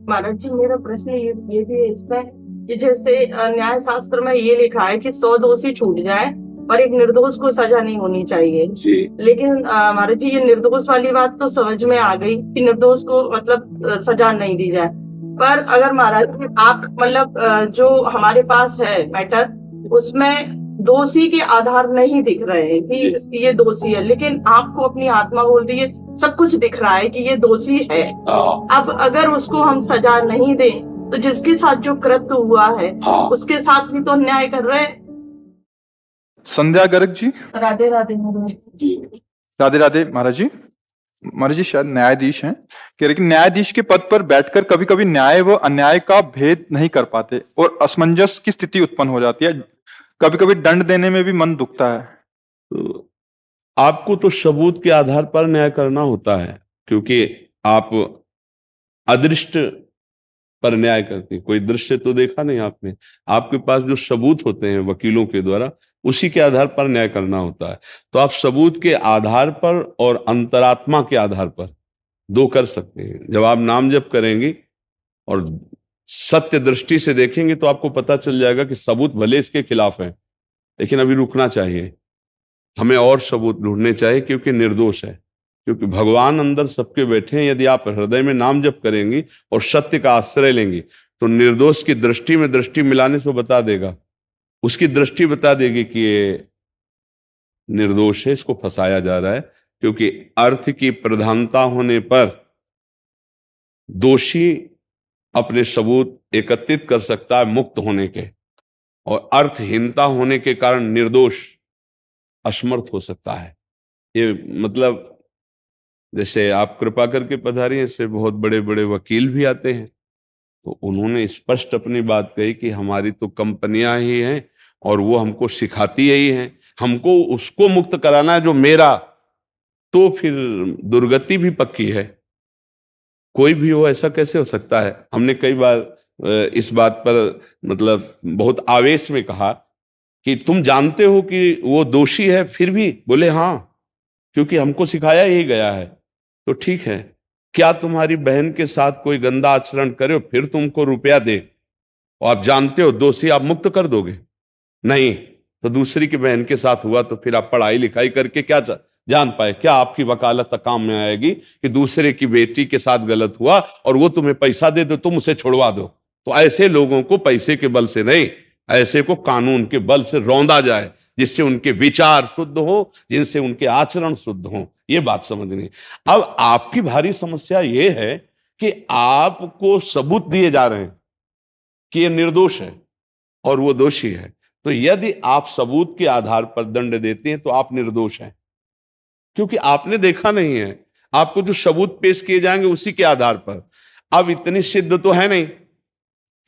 महाराज जी, मेरा प्रश्न ये भी है इसमें कि जैसे न्याय शास्त्र में ये लिखा है कि 100 दोषी छूट जाए और एक निर्दोष को सजा नहीं होनी चाहिए जी। लेकिन महाराज जी, ये निर्दोष वाली बात तो समझ में आ गई कि निर्दोष को मतलब सजा नहीं दी जाए। पर अगर महाराज जी आप मतलब जो हमारे पास है मैटर, उसमें दोषी के आधार नहीं दिख रहे हैं कि ये दोषी है, लेकिन आपको अपनी आत्मा बोल रही है, सब कुछ दिख रहा है कि ये दोषी है। अब अगर उसको हम सजा नहीं दें तो जिसके साथ जो कृत्य हुआ है उसके साथ भी तो अन्याय कर रहे हैं। संध्या गर्ग जी। राधे राधे महाराज जी। राधे राधे महाराज जी। महाराज जी शायद न्यायाधीश हैं, कह रहे कि न्यायाधीश के पद पर बैठकर कभी कभी न्याय व अन्याय का भेद नहीं कर पाते और असमंजस की स्थिति उत्पन्न हो जाती है। कभी कभी दंड देने में भी मन दुखता है। तो आपको तो सबूत के आधार पर न्याय करना होता है, क्योंकि आप अदृष्ट पर न्याय करते हैं। कोई दृश्य तो देखा नहीं आपने, आपके पास जो सबूत होते हैं वकीलों के द्वारा, उसी के आधार पर न्याय करना होता है। तो आप सबूत के आधार पर और अंतरात्मा के आधार पर दो कर सकते हैं। जब आप नाम जप करेंगे और सत्य दृष्टि से देखेंगे तो आपको पता चल जाएगा कि सबूत भले इसके खिलाफ है, लेकिन अभी रुकना चाहिए, हमें और सबूत ढूंढने चाहिए, क्योंकि निर्दोष है। क्योंकि भगवान अंदर सबके बैठे हैं। यदि आप हृदय में नाम जप करेंगी और सत्य का आश्रय लेंगी तो निर्दोष की दृष्टि में दृष्टि मिलाने से बता देगा, उसकी दृष्टि बता देगी कि ये निर्दोष है, इसको फंसाया जा रहा है। क्योंकि अर्थ की प्रधानता होने पर दोषी अपने सबूत एकत्रित कर सकता है मुक्त होने के, और अर्थहीनता होने के कारण निर्दोष असमर्थ हो सकता है। ये मतलब जैसे आप कृपा करके पधारी हैं, इससे बहुत बड़े बड़े वकील भी आते हैं, तो उन्होंने स्पष्ट अपनी बात कही कि हमारी तो कंपनियां ही हैं और वो हमको सिखाती ही हैं, हमको उसको मुक्त कराना है जो मेरा, तो फिर दुर्गति भी पक्की है। कोई भी हो, ऐसा कैसे हो सकता है? हमने कई बार इस बात पर मतलब बहुत आवेश में कहा कि तुम जानते हो कि वो दोषी है, फिर भी बोले हाँ, क्योंकि हमको सिखाया ही गया है। तो ठीक है, क्या तुम्हारी बहन के साथ कोई गंदा आचरण करे फिर तुमको रुपया दे और आप जानते हो दोषी, आप मुक्त कर दोगे? नहीं। तो दूसरी की बहन के साथ हुआ तो फिर आप पढ़ाई लिखाई करके क्या जान पाए? क्या आपकी वकालत काम में आएगी कि दूसरे की बेटी के साथ गलत हुआ और वो तुम्हें पैसा दे दो, तुम उसे छुड़वा दो? तो ऐसे लोगों को पैसे के बल से नहीं, ऐसे को कानून के बल से रौंदा जाए, जिससे उनके विचार शुद्ध हो, जिनसे उनके आचरण शुद्ध हो। ये बात समझनी। अब आपकी भारी समस्या ये है कि आपको सबूत दिए जा रहे हैं कि ये निर्दोष है और वो दोषी है। तो यदि आप सबूत के आधार पर दंड देते हैं तो आप निर्दोष हैं, क्योंकि आपने देखा नहीं है। आपको जो सबूत पेश किए जाएंगे उसी के आधार पर। अब इतनी सिद्ध तो है नहीं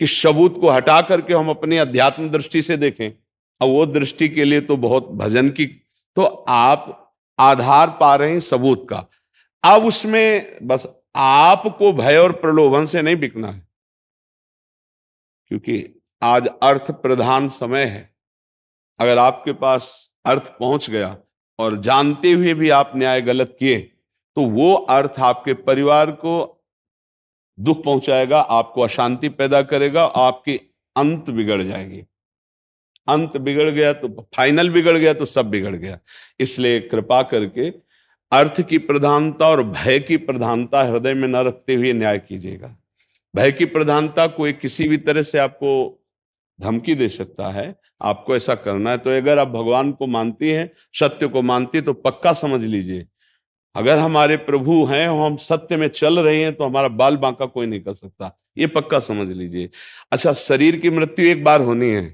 कि सबूत को हटा करके हम अपनी अध्यात्म दृष्टि से देखें। अब वो दृष्टि के लिए तो बहुत भजन की, तो आप आधार पा रहे हैं सबूत का। अब उसमें बस आपको भय और प्रलोभन से नहीं बिकना है, क्योंकि आज अर्थ प्रधान समय है। अगर आपके पास अर्थ पहुंच गया और जानते हुए भी आप न्याय गलत किए, तो वो अर्थ आपके परिवार को दुख पहुंचाएगा, आपको अशांति पैदा करेगा, आपकी अंत बिगड़ जाएगी। अंत बिगड़ गया तो फाइनल बिगड़ गया तो सब बिगड़ गया। इसलिए कृपा करके अर्थ की प्रधानता और भय की प्रधानता हृदय में न रखते हुए न्याय कीजिएगा। भय की प्रधानता कोई किसी भी तरह से आपको धमकी दे सकता है, आपको ऐसा करना है। तो अगर आप भगवान को मानती हैं, सत्य को मानती है, तो पक्का समझ लीजिए, अगर हमारे प्रभु हैं और हम सत्य में चल रहे हैं तो हमारा बाल बांका कोई नहीं कर सकता। ये पक्का समझ लीजिए। अच्छा, शरीर की मृत्यु एक बार होनी है,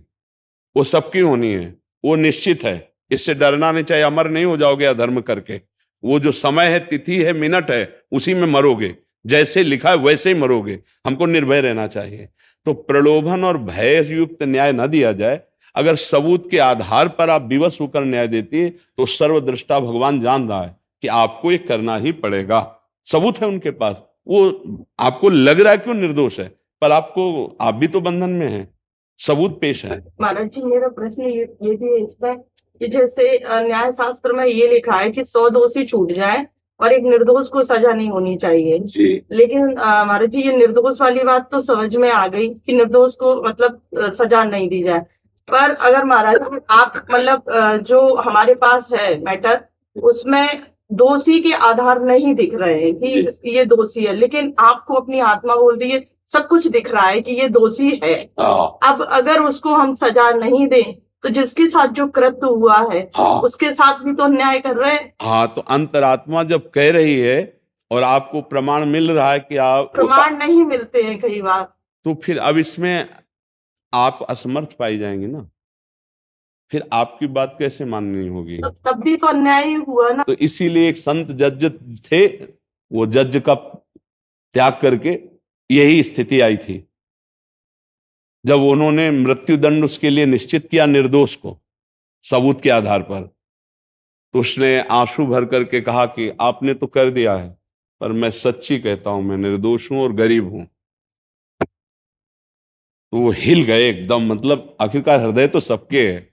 वो सबकी होनी है, वो निश्चित है, इससे डरना नहीं चाहिए। अमर नहीं हो जाओगे अधर्म करके। वो जो समय है, तिथि है, मिनट है, उसी में मरोगे। जैसे लिखा है वैसे ही मरोगे। हमको निर्भय रहना चाहिए। तो प्रलोभन और भय युक्त न्याय न दिया जाए। अगर सबूत के आधार पर आप विवश होकर न्याय देती है तो सर्वदृष्टा भगवान जान रहा है कि आपको ये करना ही पड़ेगा। सबूत है उनके पास, वो आपको लग रहा है क्यों निर्दोष है, पर आपको, आप भी तो बंधन में हैं, सबूत पेश है। महाराज जी, मेरा प्रश्न ये भी है इसमें कि जैसे न्याय शास्त्र में ये लिखा है कि 100 दोषी छूट जाए और एक निर्दोष को सजा नहीं होनी चाहिए। लेकिन महाराज जी, ये निर्दोष वाली बात तो समझ में आ गई कि निर्दोष को मतलब सजा नहीं दी जाए। पर अगर महाराज जी आप मतलब जो हमारे पास है मैटर, उसमें दोषी के आधार नहीं दिख रहे हैं कि ये दोषी है, लेकिन आपको अपनी आत्मा बोल रही है, सब कुछ दिख रहा है कि ये दोषी है। अब अगर उसको हम सजा नहीं दें तो जिसके साथ जो कृत्य हुआ है उसके साथ भी तो अन्याय कर रहे हैं। हाँ, तो अंतरात्मा जब कह रही है और आपको प्रमाण मिल रहा है कि आप प्रमाण नहीं मिलते हैं कई बार, तो फिर अब इसमें आप असमर्थ पाई जाएंगे ना, फिर आपकी बात कैसे माननी होगी? तब भी तो अन्याय ही हुआ ना। तो इसीलिए एक संत जज थे, वो जज का त्याग करके यही स्थिति आई थी। जब उन्होंने मृत्युदंड उसके लिए निश्चित किया निर्दोष को सबूत के आधार पर, तो उसने आंसू भर करके कहा कि आपने तो कर दिया है, पर मैं सच्ची कहता हूं, मैं निर्दोष हूं और गरीब हूं। तो वो हिल गए एकदम, मतलब आखिरकार हृदय तो सबके है।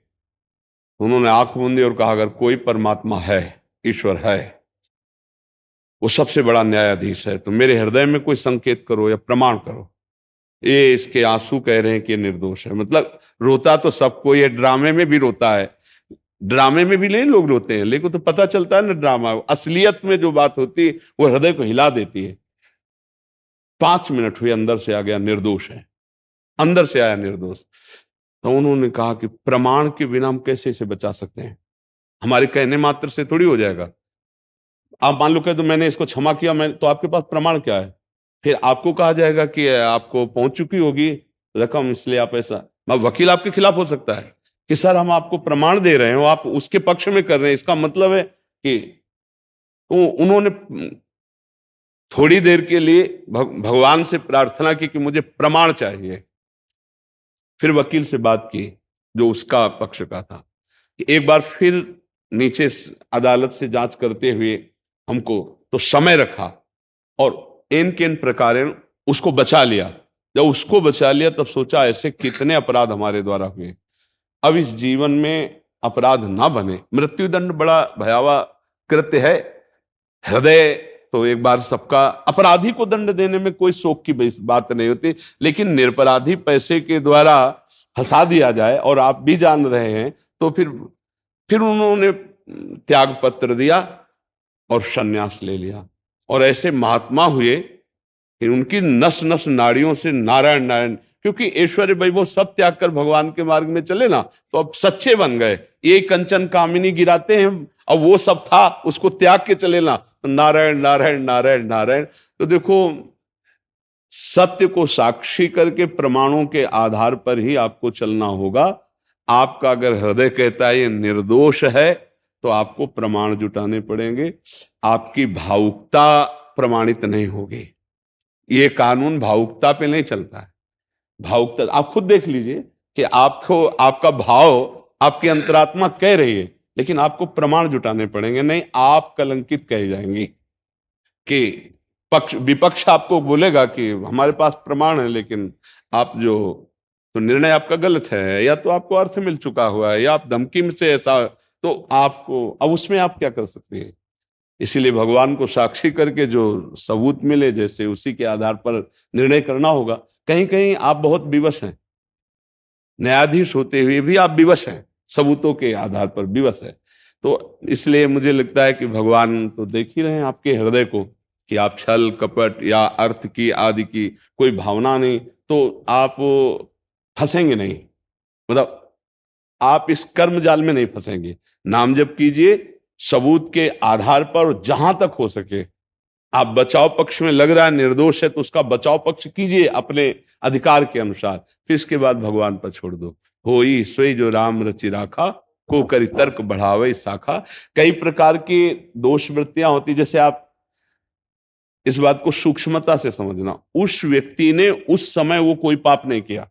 उन्होंने आंख मूंदी और कहा, अगर कोई परमात्मा है, ईश्वर है, वो सबसे बड़ा न्यायाधीश है, तो मेरे हृदय में कोई संकेत करो या प्रमाण करो। ये इसके आंसू कह रहे हैं कि निर्दोष है। मतलब रोता तो सब कोई है, ड्रामे में भी रोता है, ड्रामे में भी नहीं लोग रोते हैं, लेकिन तो पता चलता है ना ड्रामा, असलियत में जो बात होती है वो हृदय को हिला देती है। 5 मिनट हुए, अंदर से आ गया निर्दोष है, अंदर से आया निर्दोष। तो उन्होंने कहा कि प्रमाण के बिना हम कैसे इसे बचा सकते हैं, हमारे कहने मात्र से थोड़ी हो जाएगा। आप मान लो कह दो मैंने इसको क्षमा किया, मैं तो आपके पास प्रमाण क्या है? फिर आपको कहा जाएगा कि आपको पहुंच चुकी होगी रकम, इसलिए आप ऐसा, वकील आपके खिलाफ हो सकता है कि सर हम आपको प्रमाण दे रहे हैं, आप उसके पक्ष में कर रहे हैं, इसका मतलब है कि तो उन्होंने थोड़ी देर के लिए भगवान से प्रार्थना की कि मुझे प्रमाण चाहिए। फिर वकील से बात की जो उसका पक्ष का था कि एक बार फिर नीचे अदालत से जांच करते हुए हमको तो समय रखा और इन किन प्रकार उसको बचा लिया। जब उसको बचा लिया तब सोचा ऐसे कितने अपराध हमारे द्वारा हुए, अब इस जीवन में अपराध ना बने। मृत्युदंड बड़ा भयावह कृत्य है, हृदय तो एक बार सबका, अपराधी को दंड देने में कोई शोक की बात नहीं होती, लेकिन निरपराधी पैसे के द्वारा फंसा दिया जाए और आप भी जान रहे हैं, तो फिर उन्होंने त्याग पत्र दिया और संन्यास ले लिया। और ऐसे महात्मा हुए कि उनकी नस नस नाड़ियों से नारायण नारायण, क्योंकि ऐश्वर्य वैभव सब त्याग कर भगवान के मार्ग में चले ना, तो अब सच्चे बन गए। ये कंचन कामिनी गिराते हैं, अब वो सब था उसको त्याग के चले ना, नारायण नारायण नारायण नारायण। तो देखो, सत्य को साक्षी करके प्रमाणों के आधार पर ही आपको चलना होगा। आपका अगर हृदय कहता है ये निर्दोष है, तो आपको प्रमाण जुटाने पड़ेंगे। आपकी भावुकता प्रमाणित नहीं होगी। ये कानून भावुकता पे नहीं चलता है। भावुकता आप खुद देख लीजिए कि आपको आपका भाव, आपकी अंतरात्मा कह रही है, लेकिन आपको प्रमाण जुटाने पड़ेंगे, नहीं आप कलंकित कह जाएंगी। कि पक्ष विपक्ष आपको बोलेगा कि हमारे पास प्रमाण है, लेकिन आप जो, तो निर्णय आपका गलत है, या तो आपको अर्थ मिल चुका हुआ है, या आप धमकी में से ऐसा, तो आपको अब उसमें आप क्या कर सकते हैं। इसीलिए भगवान को साक्षी करके जो सबूत मिले जैसे उसी के आधार पर निर्णय करना होगा। कहीं कहीं आप बहुत विवश हैं, न्यायाधीश होते हुए भी आप विवश हैं, सबूतों के आधार पर विवश है। तो इसलिए मुझे लगता है कि भगवान तो देख ही रहे हैं आपके हृदय को कि आप छल कपट या अर्थ की आदि की कोई भावना नहीं, तो आप फंसेंगे नहीं, मतलब आप इस कर्म जाल में नहीं फंसेंगे। नाम जप कीजिए सबूत के आधार पर, जहां तक हो सके। आप बचाव पक्ष में लग रहा है निर्दोष है, तो उसका बचाव पक्ष कीजिए अपने अधिकार के अनुसार, फिर इसके बाद भगवान पर छोड़ दो। होई सोई जो राम रचि राखा, को करी तर्क बढ़ावे शाखा। कई प्रकार की दोष वृत्तियां होती, जैसे आप इस बात को सूक्ष्मता से समझना, उस व्यक्ति ने उस समय वो कोई पाप नहीं किया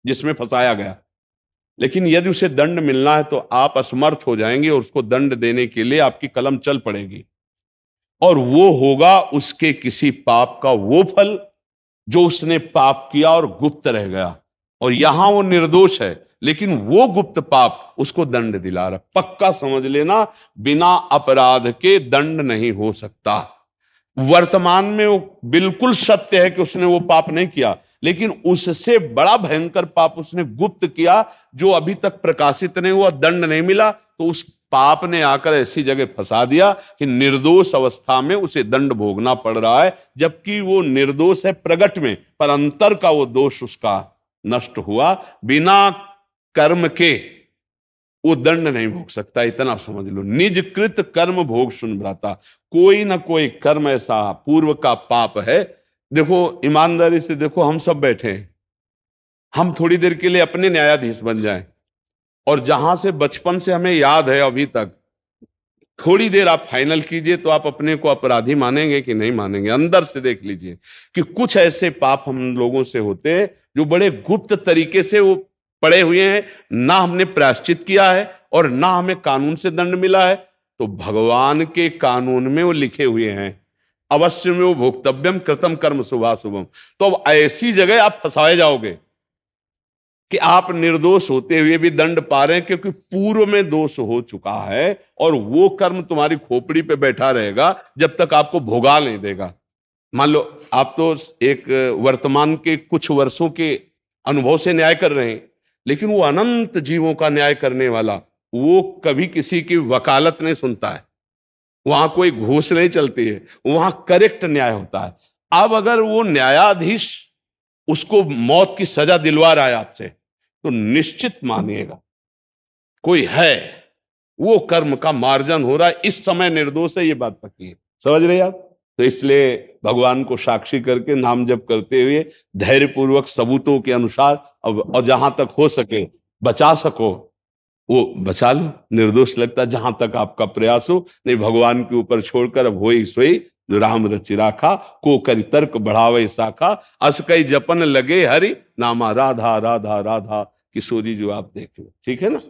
जिसमें फंसाया गया, लेकिन यदि उसे दंड मिलना है तो आप असमर्थ हो जाएंगे और उसको दंड देने के लिए आपकी कलम चल पड़ेगी, और वो होगा उसके किसी पाप का वो फल जो उसने पाप किया और गुप्त रह गया। और यहां वो निर्दोष है, लेकिन वो गुप्त पाप उसको दंड दिला रहा। पक्का समझ लेना, बिना अपराध के दंड नहीं हो सकता। वर्तमान में वो बिल्कुल सत्य है कि उसने वो पाप नहीं किया, लेकिन उससे बड़ा भयंकर पाप उसने गुप्त किया जो अभी तक प्रकाशित नहीं हुआ, दंड नहीं मिला, तो उस पाप ने आकर ऐसी जगह फंसा दिया कि निर्दोष अवस्था में उसे दंड भोगना पड़ रहा है, जबकि वो निर्दोष है प्रगट में, पर अंतर का वो दोष उसका नष्ट हुआ। बिना कर्म के वो दंड नहीं भोग सकता, इतना समझ लो। निज कृत कर्म भोग सुन भ्राता, कोई ना कोई कर्म ऐसा पूर्व का पाप है। देखो ईमानदारी से देखो, हम सब बैठे हैं, हम थोड़ी देर के लिए अपने न्यायाधीश बन जाएं, और जहां से बचपन से हमें याद है अभी तक, थोड़ी देर आप फाइनल कीजिए तो आप अपने को अपराधी मानेंगे कि नहीं मानेंगे? अंदर से देख लीजिए कि कुछ ऐसे पाप हम लोगों से होते हैं जो बड़े गुप्त तरीके से वो पड़े हुए हैं, ना हमने प्रायश्चित किया है और ना हमें कानून से दंड मिला है, तो भगवान के कानून में वो लिखे हुए हैं, अवश्य में वो भोक्तव्यम कृतम कर्म शुभाशुभम। तो अब ऐसी जगह आप फंसाए जाओगे कि आप निर्दोष होते हुए भी दंड पा रहे हैं, क्योंकि पूर्व में दोष हो चुका है और वो कर्म तुम्हारी खोपड़ी पे बैठा रहेगा जब तक आपको भोगा नहीं देगा। मान लो आप तो एक वर्तमान के कुछ वर्षों के अनुभव से न्याय कर रहे हैं, लेकिन वो अनंत जीवों का न्याय करने वाला, वो कभी किसी की वकालत नहीं सुनता है, वहां कोई घूस नहीं चलती है, वहां करेक्ट न्याय होता है। अब अगर वो न्यायाधीश उसको मौत की सजा दिलवा रहा है आपसे, तो निश्चित मानिएगा कोई है, वो कर्म का मार्जन हो रहा है, इस समय निर्दोष है, ये बात पक्की है। समझ रहे आप? तो इसलिए भगवान को साक्षी करके नाम जप करते हुए धैर्य पूर्वक सबूतों के अनुसार और जहां तक हो सके बचा सको वो बचा लो, निर्दोष लगता जहां तक आपका प्रयास हो। नहीं, भगवान के ऊपर छोड़कर अब होई सोई राम रचि राखा, को करि तर्क बढ़ावे शाखा, अस कई जपन लगे हरि नामा, राधा राधा राधा। किशोरी जो आप देख लो, ठीक है ना।